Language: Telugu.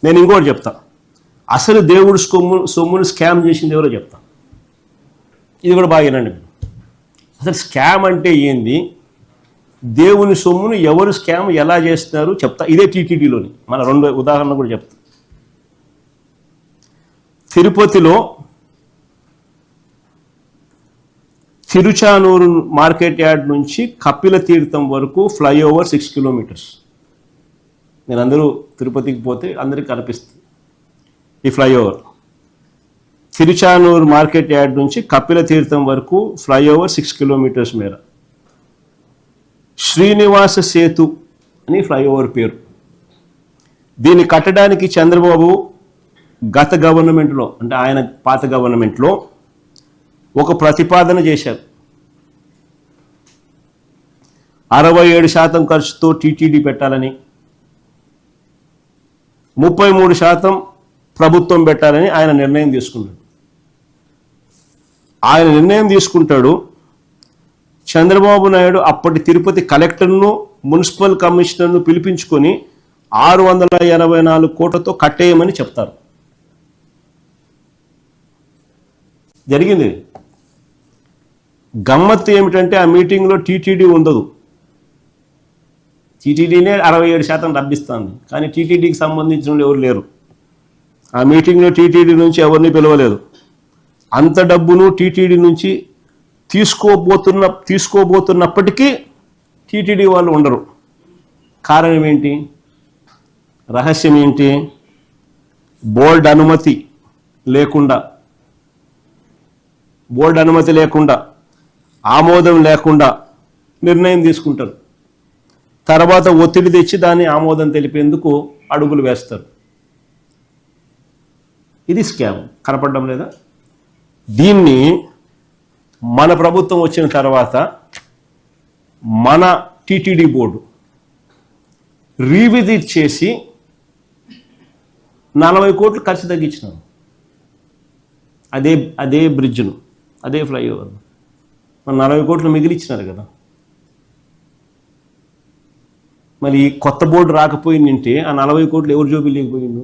నేను ఇంకోటి చెప్తా, అసలు దేవుడు సొమ్మును స్కామ్ చేసింది ఎవరో చెప్తా. ఇది కూడా బాగా వినండి. అసలు స్కామ్ అంటే ఏంది, దేవుని సొమ్మును ఎవరు స్కామ్ ఎలా చేస్తున్నారు చెప్తా. ఇదే టీటీడీలోని మన 2 ఉదాహరణ కూడా చెప్తా. తిరుపతిలో తిరుచానూరు మార్కెట్ యార్డ్ నుంచి కపిల తీర్థం వరకు ఫ్లైఓవర్ 6 కిలోమీటర్స్. నేను అందరూ తిరుపతికి పోతే అందరికీ కనిపిస్తుంది ఈ ఫ్లైఓవర్. తిరుచానూరు మార్కెట్ యార్డ్ నుంచి కపిల తీర్థం వరకు ఫ్లైఓవర్ 6 కిలోమీటర్స్ మేర. శ్రీనివాస సేతు అని ఫ్లైఓవర్ పేరు. దీన్ని కట్టడానికి చంద్రబాబు గత గవర్నమెంట్లో, అంటే ఆయన పాత గవర్నమెంట్లో ఒక ప్రతిపాదన చేశారు. 67% ఖర్చుతో టీటీడీ పెట్టాలని, 33% ప్రభుత్వం పెట్టాలని ఆయన నిర్ణయం తీసుకున్నాడు. ఆయన నిర్ణయం తీసుకుంటాడు. చంద్రబాబు నాయుడు అప్పటి తిరుపతి కలెక్టర్ను, మున్సిపల్ కమిషనర్ను పిలిపించుకొని 684 కోట్లతో కట్టేయమని చెప్తారు. జరిగింది. గమ్మత్తు ఏమిటంటే ఆ మీటింగ్లో టీటీడీ ఉండదు. టీటీడీనే 67% డబ్బిస్తుంది, కానీ టీటీడీకి సంబంధించిన ఎవరు లేరు. ఆ మీటింగ్లో టీటీడీ నుంచి ఎవరిని పిలవలేదు. అంత డబ్బును టీటీడీ నుంచి తీసుకోబోతున్నప్పటికీ టీటీడీ వాళ్ళు ఉండరు. కారణం ఏంటి? రహస్యం ఏంటి? బోర్డు అనుమతి లేకుండా ఆమోదం లేకుండా నిర్ణయం తీసుకుంటారు. తర్వాత ఒత్తిడి తెచ్చి దాన్ని ఆమోదం తెలిపేందుకు అడుగులు వేస్తారు. ఇది స్కామ్. కనపడడం లేదా? దీన్ని మన ప్రభుత్వం వచ్చిన తర్వాత మన టీటీడీ బోర్డు రీవిజిట్ చేసి 40 కోట్లు ఖర్చు తగ్గించినారు. అదే బ్రిడ్జ్ను, అదే ఫ్లైఓవర్ 40 కోట్లు మిగిలిచ్చినారు కదా. మరి కొత్త బోర్డు రాకపోయిందంటే ఆ 40 కోట్లు ఎవరు జోబిలేకపోయిండు?